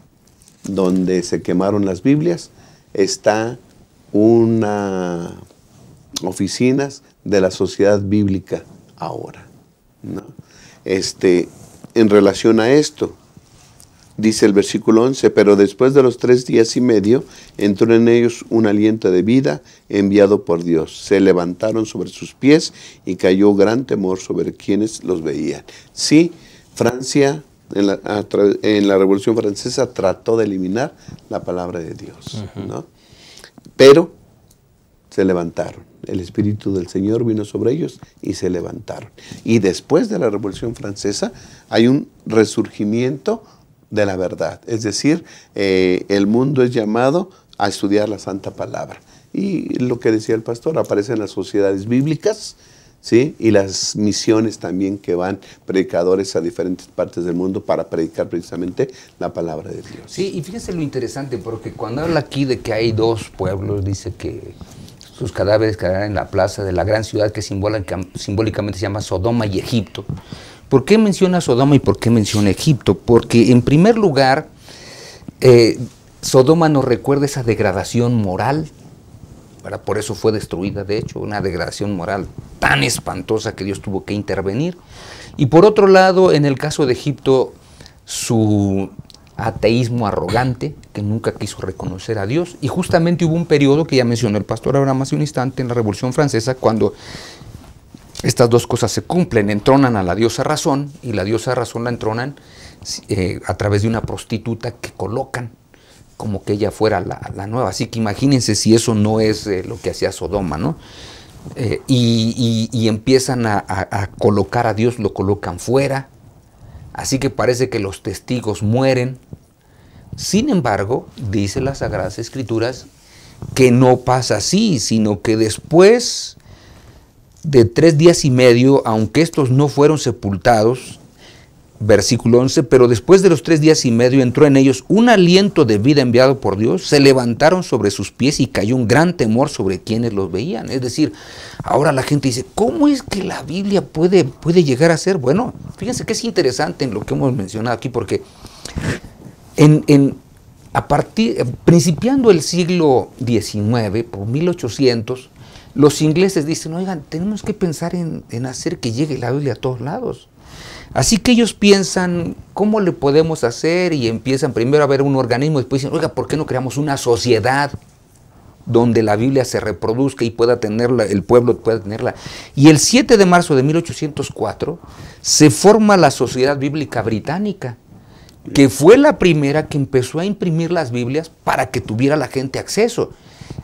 [SPEAKER 3] donde se quemaron las Biblias está una oficinas de la Sociedad Bíblica ahora, ¿no? En relación a esto, dice el versículo 11, pero después de los 3 días y medio entró en ellos un aliento de vida enviado por Dios. Se levantaron sobre sus pies y cayó gran temor sobre quienes los veían. Sí, Francia en la Revolución Francesa trató de eliminar la palabra de Dios, ¿no? Pero se levantaron. El Espíritu del Señor vino sobre ellos y se levantaron. Y después de la Revolución Francesa hay un resurgimiento de la verdad. Es decir, el mundo es llamado a estudiar la Santa Palabra. Y lo que decía el pastor, aparecen las sociedades bíblicas, ¿sí? Y las misiones también que van predicadores a diferentes partes del mundo para predicar precisamente la palabra de Dios.
[SPEAKER 2] Sí, y fíjense lo interesante, porque cuando habla aquí de que hay 2 pueblos, dice que sus cadáveres quedarán en la plaza de la gran ciudad que simbólicamente se llama Sodoma y Egipto. ¿Por qué menciona Sodoma y por qué menciona Egipto? Porque en primer lugar, Sodoma nos recuerda esa degradación moral, ¿verdad? Por eso fue destruida, de hecho, una degradación moral tan espantosa que Dios tuvo que intervenir. Y por otro lado, en el caso de Egipto, su ateísmo arrogante, que nunca quiso reconocer a Dios. Y justamente hubo un periodo que ya mencionó el pastor Abraham hace un instante, en la Revolución Francesa, cuando estas 2 cosas se cumplen: entronan a la diosa razón, y la diosa razón la entronan a través de una prostituta que colocan como que ella fuera la nueva. Así que imagínense si eso no es lo que hacía Sodoma, ¿no? Y empiezan a colocar a Dios, lo colocan fuera. Así que parece que los testigos mueren. Sin embargo, dice las Sagradas Escrituras que no pasa así, sino que después de 3 días y medio, aunque estos no fueron sepultados, versículo 11, pero después de los 3 días y medio entró en ellos un aliento de vida enviado por Dios, se levantaron sobre sus pies y cayó un gran temor sobre quienes los veían. Es decir, ahora la gente dice, ¿cómo es que la Biblia puede llegar a ser? Bueno, fíjense que es interesante en lo que hemos mencionado aquí, porque principiando el siglo XIX, por 1800, los ingleses dicen, oigan, tenemos que pensar en hacer que llegue la Biblia a todos lados. Así que ellos piensan, ¿cómo le podemos hacer? Y empiezan primero a ver un organismo, después dicen, oiga, ¿por qué no creamos una sociedad donde la Biblia se reproduzca y pueda tenerla, el pueblo pueda tenerla? Y el 7 de marzo de 1804 se forma la Sociedad Bíblica Británica, que fue la primera que empezó a imprimir las Biblias para que tuviera la gente acceso.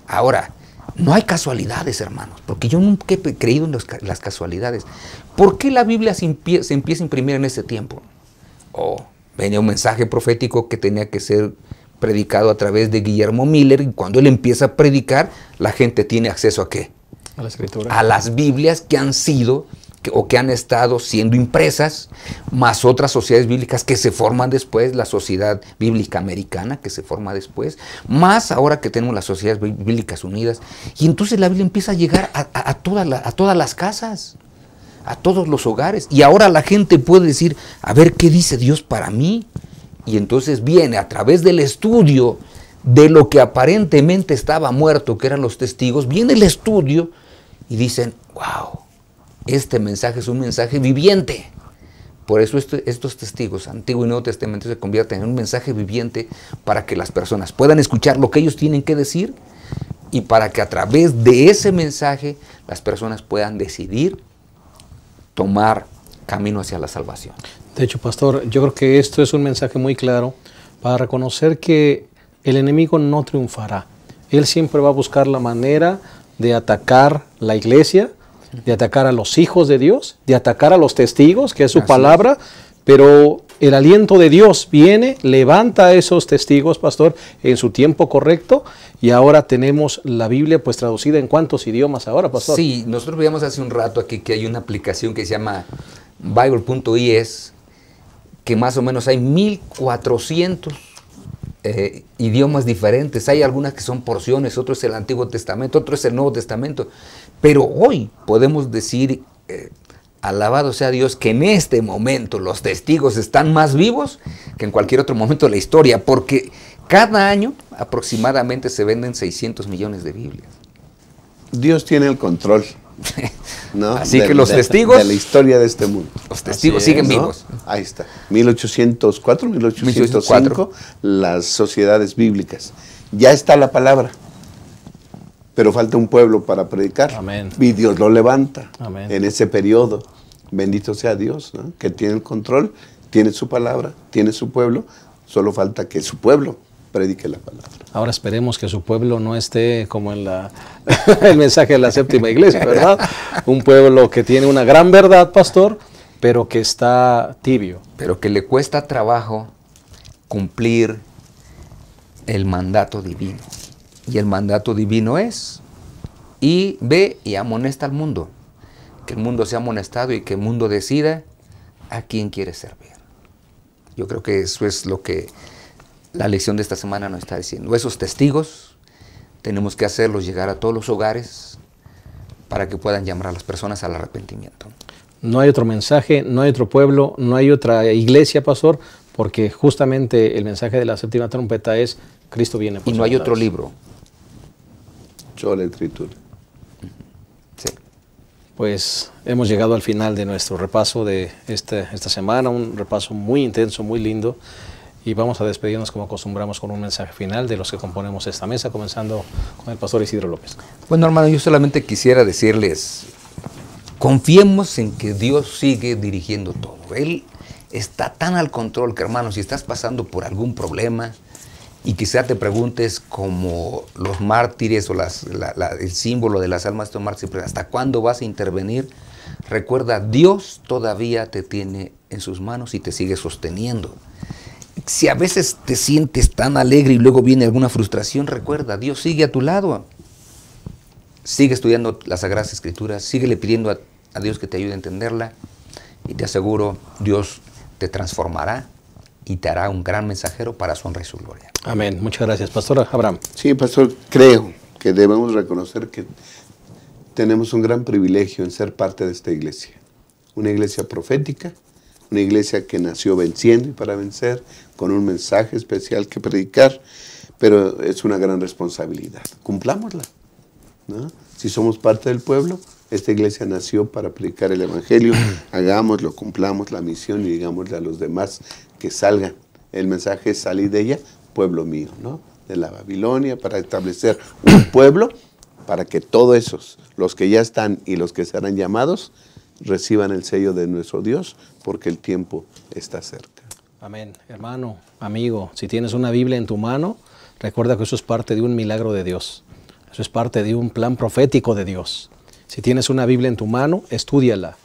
[SPEAKER 2] Ahora, No hay casualidades, hermanos, porque yo nunca he creído en las casualidades. ¿Por qué la Biblia se empieza a imprimir en ese tiempo? Venía un mensaje profético que tenía que ser predicado a través de Guillermo Miller, y cuando él empieza a predicar, la gente tiene acceso ¿a qué?
[SPEAKER 1] A la Escritura.
[SPEAKER 2] A las Biblias que han sido o que han estado siendo impresas, más otras sociedades bíblicas que se forman después, la Sociedad Bíblica Americana que se forma después, más ahora que tenemos las Sociedades Bíblicas Unidas. Y entonces la Biblia empieza a llegar a todas las casas, a todos los hogares. Y ahora la gente puede decir, a ver, ¿qué dice Dios para mí? Y entonces viene a través del estudio de lo que aparentemente estaba muerto, que eran los testigos, viene el estudio y dicen, wow, este mensaje es un mensaje viviente. Por eso estos testigos, Antiguo y Nuevo Testamento, se convierten en un mensaje viviente para que las personas puedan escuchar lo que ellos tienen que decir y para que a través de ese mensaje las personas puedan decidir tomar camino hacia la salvación.
[SPEAKER 1] De hecho, pastor, yo creo que esto es un mensaje muy claro para reconocer que el enemigo no triunfará. Él siempre va a buscar la manera de atacar la iglesia, de atacar a los hijos de Dios, de atacar a los testigos, que es su palabra, pero el aliento de Dios viene, levanta a esos testigos, pastor, en su tiempo correcto, y ahora tenemos la Biblia pues traducida en ¿cuántos idiomas ahora, pastor?
[SPEAKER 2] Sí, nosotros veíamos hace un rato aquí que hay una aplicación que se llama Bible.es, que más o menos hay 1400 idiomas diferentes. Hay algunas que son porciones, otro es el Antiguo Testamento, otro es el Nuevo Testamento. Pero hoy podemos decir, alabado sea Dios, que en este momento los testigos están más vivos que en cualquier otro momento de la historia, porque cada año aproximadamente se venden 600 millones de Biblias.
[SPEAKER 3] Dios tiene el control, ¿no?
[SPEAKER 2] Así que los testigos
[SPEAKER 3] de la historia de este mundo.
[SPEAKER 2] Los testigos siguen vivos.
[SPEAKER 3] Ahí está. 1804, 1805, las sociedades bíblicas. Ya está la palabra, pero falta un pueblo para predicar.
[SPEAKER 1] Amén.
[SPEAKER 3] Y Dios lo levanta.
[SPEAKER 1] Amén.
[SPEAKER 3] En ese periodo. Bendito sea Dios, ¿no? Que tiene el control, tiene su palabra, tiene su pueblo. Solo falta que su pueblo predique la palabra.
[SPEAKER 1] Ahora esperemos que su pueblo no esté como en el mensaje de la séptima iglesia, ¿verdad? Un pueblo que tiene una gran verdad, pastor, pero que está tibio.
[SPEAKER 2] Pero que le cuesta trabajo cumplir el mandato divino. Y el mandato divino es, y ve y amonesta al mundo. Que el mundo sea amonestado y que el mundo decida a quién quiere servir. Yo creo que eso es lo que la lección de esta semana nos está diciendo. Esos testigos tenemos que hacerlos llegar a todos los hogares para que puedan llamar a las personas al arrepentimiento.
[SPEAKER 1] No hay otro mensaje, no hay otro pueblo, no hay otra iglesia, pastor, porque justamente el mensaje de la séptima trompeta es Cristo viene por
[SPEAKER 2] Y no hay
[SPEAKER 1] segunda
[SPEAKER 2] otro
[SPEAKER 1] vez.
[SPEAKER 2] libro.
[SPEAKER 3] Sola escritura.
[SPEAKER 2] Sí.
[SPEAKER 1] Pues hemos llegado al final de nuestro repaso de esta semana, un repaso muy intenso, muy lindo. Y vamos a despedirnos como acostumbramos con un mensaje final de los que componemos esta mesa, comenzando con el pastor Isidro López.
[SPEAKER 2] Bueno, hermano, yo solamente quisiera decirles, confiemos en que Dios sigue dirigiendo todo. Él está tan al control que, hermano, si estás pasando por algún problema y quizá te preguntes como los mártires o el símbolo de las almas de mártires, ¿hasta cuándo vas a intervenir? Recuerda, Dios todavía te tiene en sus manos y te sigue sosteniendo. Si a veces te sientes tan alegre y luego viene alguna frustración, recuerda, Dios sigue a tu lado. Sigue estudiando las Sagradas Escrituras, síguele pidiendo a Dios que te ayude a entenderla y te aseguro, Dios te transformará y te hará un gran mensajero para su honra y su gloria.
[SPEAKER 1] Amén. Muchas gracias. Pastor Abraham.
[SPEAKER 3] Sí, pastor, creo que debemos reconocer que tenemos un gran privilegio en ser parte de esta iglesia. Una iglesia profética, una iglesia que nació venciendo y para vencer, con un mensaje especial que predicar, pero es una gran responsabilidad. Cumplámosla, ¿no? Si somos parte del pueblo, esta iglesia nació para predicar el evangelio, hagámoslo, cumplamos la misión y digámosle a los demás que salgan. El mensaje es salir de ella, pueblo mío, ¿no? De la Babilonia, para establecer un pueblo, para que todos esos, los que ya están y los que serán llamados, reciban el sello de nuestro Dios, porque el tiempo está cerca.
[SPEAKER 1] Amén. Hermano, amigo, si tienes una Biblia en tu mano, recuerda que eso es parte de un milagro de Dios. Eso es parte de un plan profético de Dios. Si tienes una Biblia en tu mano, estúdiala,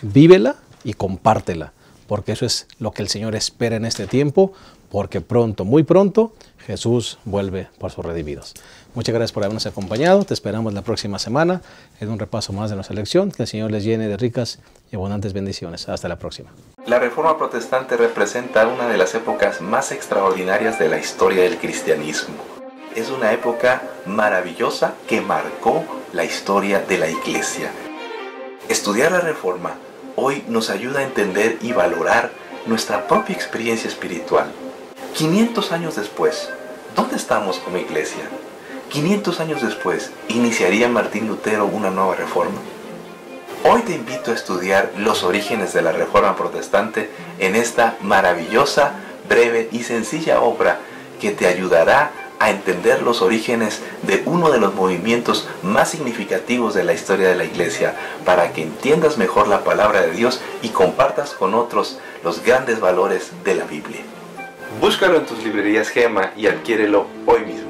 [SPEAKER 1] vívela y compártela, porque eso es lo que el Señor espera en este tiempo, porque pronto, muy pronto, Jesús vuelve por sus redimidos. Muchas gracias por habernos acompañado. Te esperamos la próxima semana en un repaso más de nuestra lección. Que el Señor les llene de ricas y abundantes bendiciones. Hasta la próxima.
[SPEAKER 4] La Reforma Protestante representa una de las épocas más extraordinarias de la historia del cristianismo. Es una época maravillosa que marcó la historia de la Iglesia. Estudiar la Reforma hoy nos ayuda a entender y valorar nuestra propia experiencia espiritual. 500 años después, ¿dónde estamos como Iglesia? 500 años después, ¿iniciaría Martín Lutero una nueva reforma? Hoy te invito a estudiar los orígenes de la Reforma Protestante en esta maravillosa, breve y sencilla obra que te ayudará a entender los orígenes de uno de los movimientos más significativos de la historia de la Iglesia, para que entiendas mejor la palabra de Dios y compartas con otros los grandes valores de la Búscalo en tus librerías Gema y adquiérelo hoy mismo.